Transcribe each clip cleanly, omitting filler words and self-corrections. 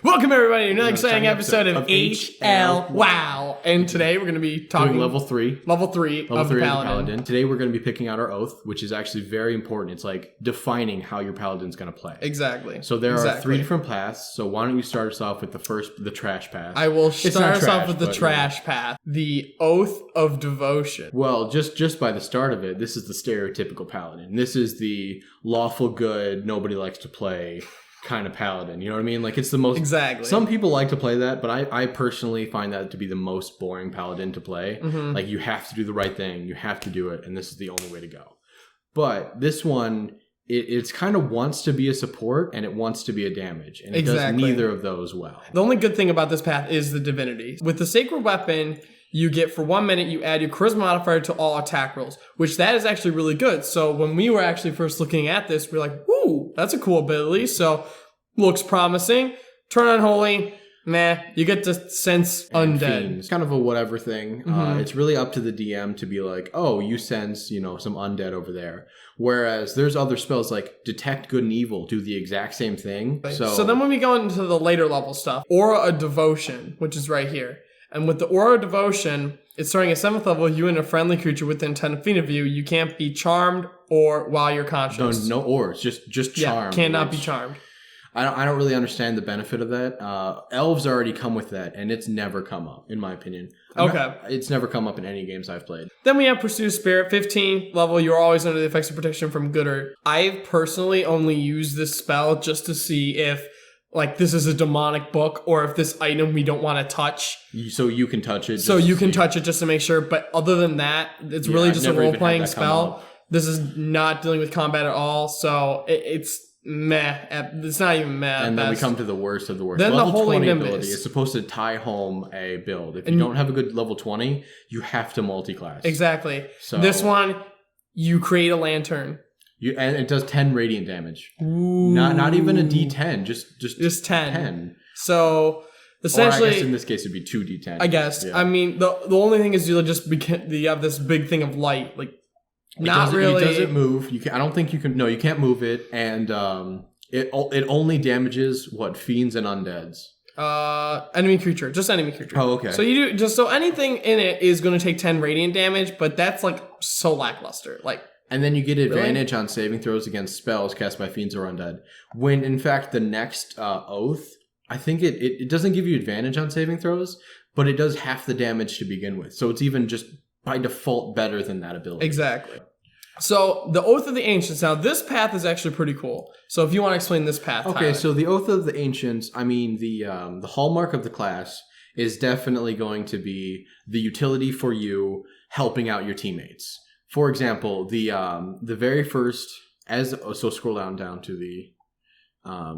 Welcome everybody to another exciting episode of HLwow. And today we're going to be talking level 3 of the Paladin. Today we're going to be picking out our oath, which is actually very important. It's like defining how your Paladin's going to play. Exactly. So there are 3 different paths. So why don't you start us off with the trash path? I will start us off with the trash path. The Oath of Devotion. Well, just by the start of it, this is the stereotypical Paladin. This is the lawful good, nobody likes to play kind of Paladin. You know what I mean? Like, it's the most... Exactly. Some people like to play that, but I personally find that to be the most boring Paladin to play. Mm-hmm. Like, you have to do the right thing. You have to do it, and this is the only way to go. But this one... It's kind of wants to be a support and it wants to be a damage. And it does neither of those well. The only good thing about this path is the divinity. With the sacred weapon, you get for 1 minute, you add your charisma modifier to all attack rolls, which that is actually really good. So when we were actually first looking at this, we're like, woo, that's a cool ability. So looks promising. Turn unholy. Nah, you get to sense undead. It's kind of a whatever thing. Mm-hmm. It's really up to the DM to be like, oh, you sense, some undead over there. Whereas there's other spells like Detect Good and Evil do the exact same thing. Right. So then when we go into the later level stuff, Aura of Devotion, which is right here. And with the Aura of Devotion, it's starting at 7th level, you and a friendly creature within 10 feet of you, you can't be charmed or while you're conscious. No auras, just charmed. Yeah, cannot be charmed. I don't really understand the benefit of that. Elves already come with that, and it's never come up, in my opinion. It's never come up in any games I've played. Then we have Pursue Spirit, 15th level. You're always under the effects of protection from good or... I've personally only used this spell just to see if, this is a demonic book, or if this item we don't want to touch. So you can touch it. So you can touch it just to make sure. But other than that, it's really just a role-playing spell. This is not dealing with combat at all, so it's... meh. It's not even meh. And then we come to the worst of the worst. Then level the Holy 20 Nimbus ability is supposed to tie home a build. If you don't have a good level 20, you have to multi-class. Exactly. So this one, you create a lantern. And it does 10 radiant damage. Ooh. Not even a D10, just 10. So essentially, or I guess in this case it'd be 2d10. I guess. Yeah. I mean, the only thing is you have this big thing of light, It doesn't move. I don't think you can. No, you can't move it, and it only damages fiends and undeads. Enemy creature, just enemy creature. Oh, okay. So you do so anything in it is going to take 10 radiant damage, but that's so lackluster. And then you get advantage on saving throws against spells cast by fiends or undead. When in fact the next oath, I think it doesn't give you advantage on saving throws, but it does half the damage to begin with. So it's even just by default better than that ability. Exactly. So the Oath of the Ancients. Now this path is actually pretty cool. So if you want to explain this path, okay. Tyler. So the Oath of the Ancients. I mean, the hallmark of the class is definitely going to be the utility for you helping out your teammates. For example, the very first scroll down to the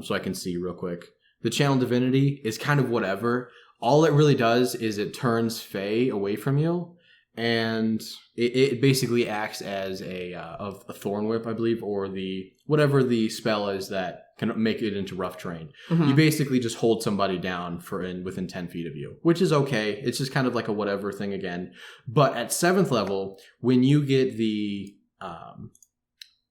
so I can see real quick. The Channel Divinity is kind of whatever. All it really does is it turns Fae away from you. And it basically acts as a thorn whip, I believe, or whatever the spell is that can make it into rough terrain. Mm-hmm. You basically just hold somebody down within 10 feet of you, which is okay. It's just kind of like a whatever thing again. But at 7th level, when you get the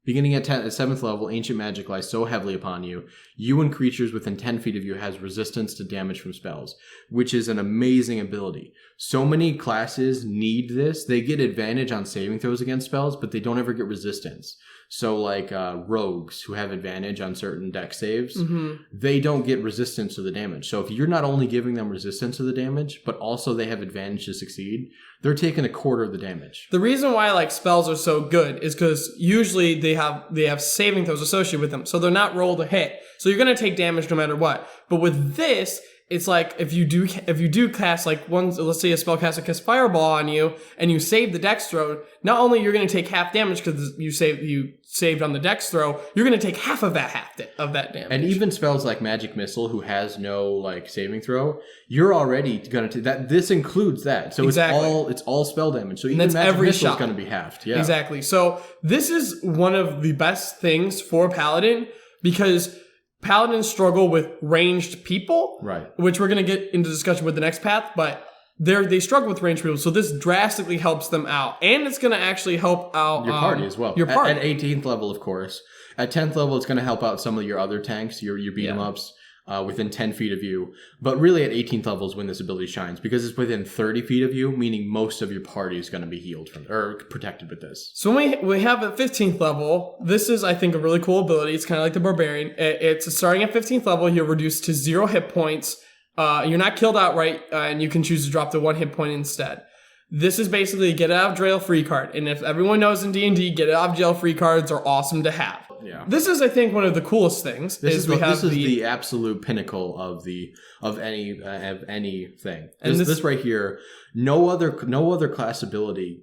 beginning at 7th level, Ancient Magic lies so heavily upon you, you and creatures within 10 feet of you has resistance to damage from spells, which is an amazing ability. So many classes need this. They get advantage on saving throws against spells, but they don't ever get resistance. So rogues who have advantage on certain dex saves, they don't get resistance to the damage. So if you're not only giving them resistance to the damage, but also they have advantage to succeed, they're taking a quarter of the damage. The reason why spells are so good is because usually they have saving throws associated with them, so they're not rolled a hit. So you're gonna take damage no matter what. But with this, it's if you do cast let's say a spellcaster casts Fireball on you and you save the dex throw, not only you're going to take half damage because you saved on the dex throw, you're going to take half of that damage. And even spells like Magic Missile, who has no saving throw, you're already going to that. This includes that, so it's all spell damage. So even Magic Missile is going to be halved. Yeah, exactly. So this is one of the best things for Paladin because Paladins struggle with ranged people, right? Which we're going to get into discussion with the next path, but they struggle with ranged people, so this drastically helps them out, and it's going to actually help out your party as well. Your party at 18th level, of course. At 10th level, it's going to help out some of your other tanks, your beat 'em ups. within 10 feet of you. But really at 18th level is when this ability shines because it's within 30 feet of you, meaning most of your party is going to be healed from or protected with this. So when we have at 15th level, this is, I think, a really cool ability. It's kind of like the Barbarian. It's starting at 15th level, you're reduced to 0 hit points. You're not killed outright, and you can choose to drop the 1 hit point instead. This is basically a get out of jail free card. And if everyone knows in D&D, get out of jail free cards are awesome to have. Yeah. This is, I think, one of the coolest things. This is the absolute pinnacle of anything. And this right here, no other class ability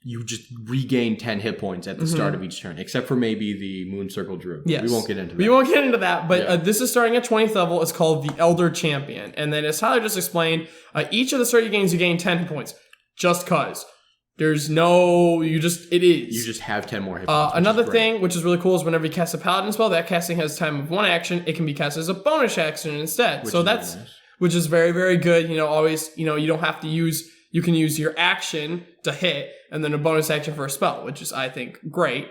you just regain 10 hit points at the start of each turn, except for maybe the Moon Circle Druid. Yes. We won't get into that. We won't get into that, but this is starting at 20th level. It's called the Elder Champion. And then as Tyler just explained, each of the start you gain 10 hit points. Just cause. There's no, it is. You just have 10 more hit points. Another thing, which is really cool, is whenever you cast a Paladin spell, that casting has time of 1 action. It can be cast as a bonus action instead. Which is very, very good. You don't have to you can use your action to hit and then a bonus action for a spell, which is, I think, great.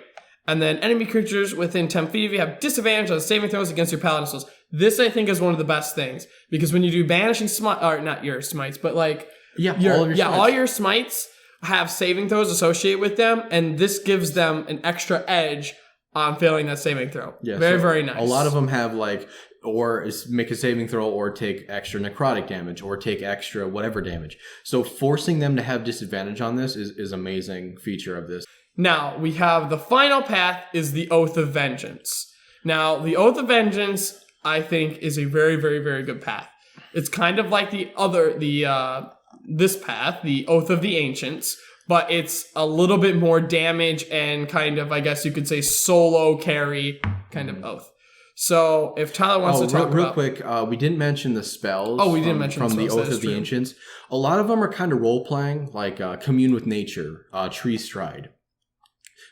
And then enemy creatures within 10 feet of you have disadvantage on saving throws against your Paladin spells. This, I think, is one of the best things because when you do banishing smite, or not your smites, but like, all your smites have saving throws associated with them, and this gives them an extra edge on failing that saving throw. Yeah, very nice. A lot of them have or make a saving throw or take extra necrotic damage or take extra whatever damage. So forcing them to have disadvantage on this is amazing feature of this. Now, we have the final path is the Oath of Vengeance. Now, the Oath of Vengeance, I think, is a very, very, very good path. It's kind of like this path, the Oath of the Ancients, but it's a little bit more damage and kind of, I guess you could say, solo carry kind of oath. So if Tyler wants to talk real quick, we didn't mention the spells. We didn't mention from the Oath of the Ancients. A lot of them are kind of role playing, like Commune with Nature, Tree Stride.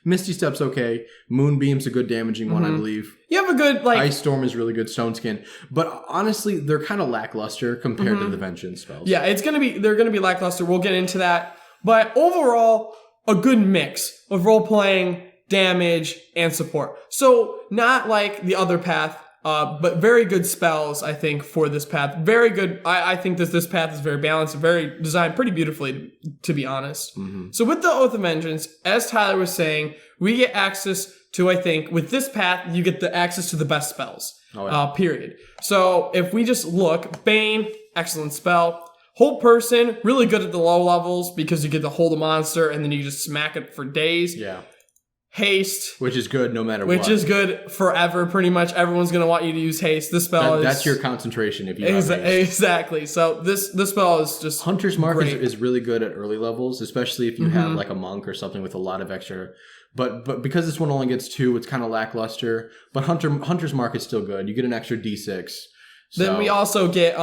Misty Step's okay. Moonbeam's a good damaging one, I believe. You have a good, Ice Storm is really good, Stone Skin. But honestly, they're kind of lackluster compared to the Vengeance spells. Yeah, they're gonna be lackluster. We'll get into that. But overall, a good mix of role-playing, damage, and support. So, not like the other path, but very good spells, I think, for this path. Very good. I think this path is very balanced, very designed pretty beautifully, to be honest. So with the Oath of Vengeance, as Tyler was saying, we get access to, I think, with this path, you get the access to the best spells, period. So if we just look, Bane, excellent spell. Hold Person, really good at the low levels because you get to hold a monster and then you just smack it for days. Yeah. Haste. Which is good no matter what. Which is good forever. Pretty much everyone's going to want you to use haste. This spell that's your concentration if you have haste. Exactly. So this spell is just Hunter's Mark is really good at early levels, especially if you have like a monk or something with a lot of extra. But because this one only gets 2, it's kind of lackluster. But Hunter's Mark is still good. You get an extra D6. So. Then we also get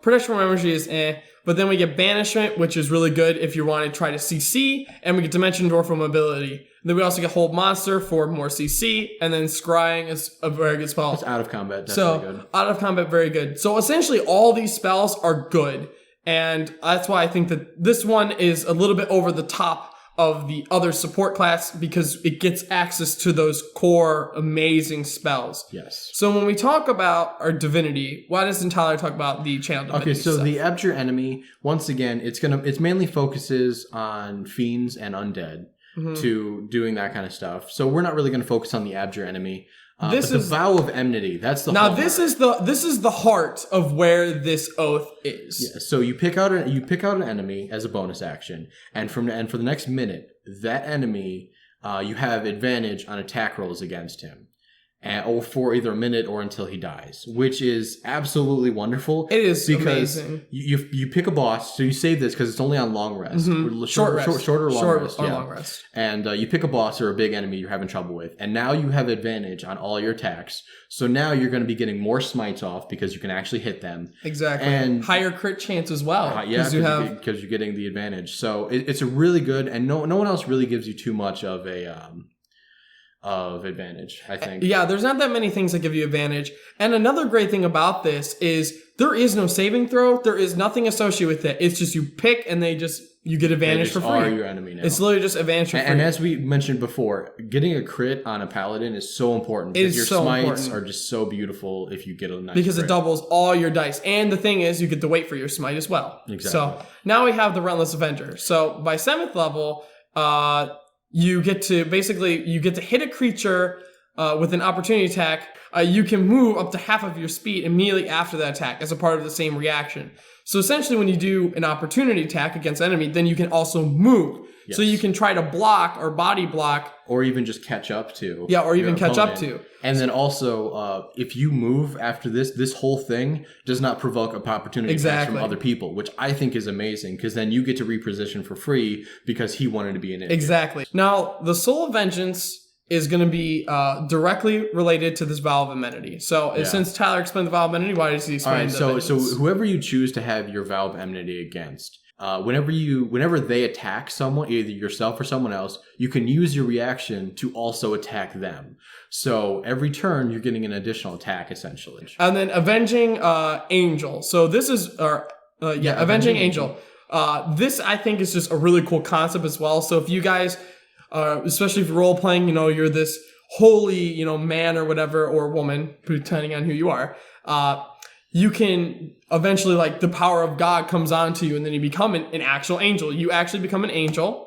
Protection from Energy is but then we get Banishment, which is really good if you want to try to CC, and we get Dimension Door for mobility. Then we also get Hold Monster for more CC, and then Scrying is a very good spell. It's out of combat, definitely good. Out of combat, very good. So essentially all these spells are good, and that's why I think that this one is a little bit over the top of the other support class because it gets access to those core amazing spells. Yes. So when we talk about our divinity, why doesn't Tyler talk about the channel divinity? Okay, so stuff? The Abjure Enemy, once again, it's mainly focuses on fiends and undead to doing that kind of stuff. So we're not really going to focus on the Abjure Enemy. This is the Vow of Enmity. That's the hallmark. This is the heart of where this oath is. Yeah. So you pick out an enemy as a bonus action, and for the next minute, that enemy you have advantage on attack rolls against him, or for either a minute or until he dies, which is absolutely wonderful. It is because amazing. You pick a boss, so you save this because it's only on long rest, shorter long rest. And you pick a boss or a big enemy you're having trouble with, and now you have advantage on all your attacks. So now you're going to be getting more smites off because you can actually hit them. Exactly, and higher crit chance as well. Because you're getting the advantage. So it's a really good, and no one else really gives you too much of of advantage, I think. Yeah, there's not that many things that give you advantage. And another great thing about this is there is no saving throw. There is nothing associated with it. It's just you pick and you get advantage for free. Are your enemy now. It's literally just advantage for free. And as we mentioned before, getting a crit on a paladin is so important because your smites are just so beautiful if you get a nice because crit. it doubles all your dice. And the thing is, you get to wait for your smite as well. Exactly. So now we have the Relentless Avenger. So by 7th level, you get to hit a creature with an opportunity attack. You can move up to half of your speed immediately after that attack as a part of the same reaction. So essentially when you do an opportunity attack against an enemy, then you can also move. Yes. So you can try to block or body block. Or even just catch up to. Yeah, or even catch up to. And then also, if you move after this whole thing does not provoke opportunity attacks from other people, which I think is amazing because then you get to reposition for free because he wanted to be an idiot. Exactly. Now, the Soul of Vengeance is going to be directly related to this Vow of Enmity. So since Tyler explained the Vow of Enmity, why does he explain the vengeance? So whoever you choose to have your Vow of Enmity against, whenever they attack someone, either yourself or someone else, you can use your reaction to also attack them. So every turn, you're getting an additional attack, essentially. And then Avenging Angel. So this is Avenging Angel. This, I think, is just a really cool concept as well. So if you guys... especially if you're role playing, you're this holy, man or whatever, or woman, depending on who you are, you can eventually, like, the power of God comes onto you and then you become an actual angel. You actually become an angel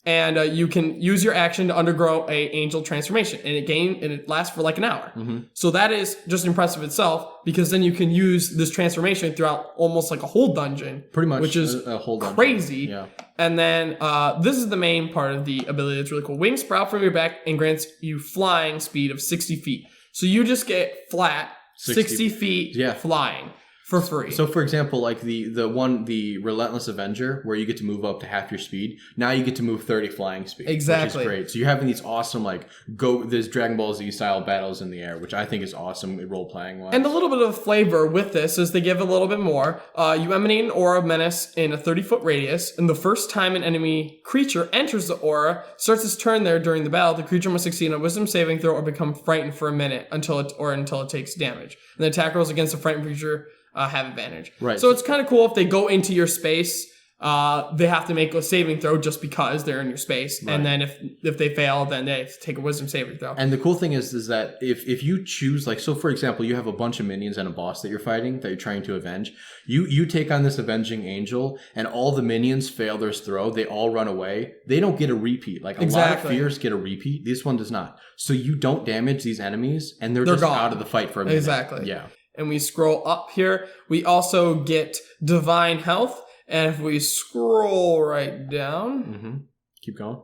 and you can use your action to undergo a angel transformation and it lasts for like an hour. Mm-hmm. So that is just impressive itself because then you can use this transformation throughout almost like a whole dungeon. Pretty much. Which is a whole dungeon. Crazy. Yeah. And then this is the main part of the ability that's really cool. Wings sprout from your back and grants you flying speed of 60 feet. So you just get flat 60 feet flying for free. So for example, like the Relentless Avenger, where you get to move up to half your speed, now you get to move 30 flying speed. Exactly. Which is great. So you're having these awesome, there's Dragon Ball Z style battles in the air, which I think is awesome role playing wise. And a little bit of flavor with this is they give a little bit more. You emanate an aura of menace in a 30-foot radius, and the first time an enemy creature enters the aura, starts its turn there during the battle, the creature must succeed on a wisdom saving throw or become frightened for a minute until it takes damage. And the attack rolls against the frightened creature have advantage. Right. So it's kind of cool if they go into your space, they have to make a saving throw just because they're in your space. Right. And then if they fail, then they have to take a wisdom saving throw. And the cool thing is that if you choose, so for example, you have a bunch of minions and a boss that you're fighting, that you're trying to avenge, you take on this Avenging Angel and all the minions fail their throw, they all run away. They don't get a repeat. Like a lot of fears get a repeat. This one does not. So you don't damage these enemies and they're just gone. Out of the fight for a minute. Exactly. Yeah. And we scroll up here, we also get Divine Health. And if we scroll right down... Mm-hmm. Keep going.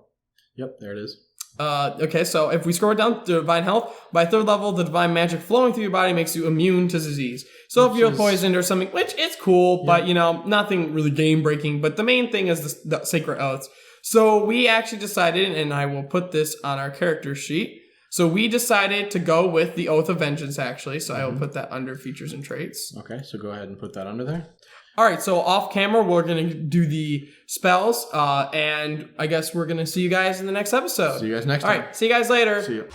Yep, there it is. Okay, so if we scroll down to Divine Health, by 3rd level, the Divine Magic flowing through your body makes you immune to disease. So if you're poisoned or something, which it's cool, but, nothing really game-breaking. But the main thing is the Sacred Oaths. So we actually decided, and I will put this on our character sheet, so we decided to go with the Oath of Vengeance, actually. So I will put that under features and traits. Okay, so go ahead and put that under there. All right, so off camera, we're going to do the spells, and I guess we're going to see you guys in the next episode. See you guys next time. All right, see you guys later. See you.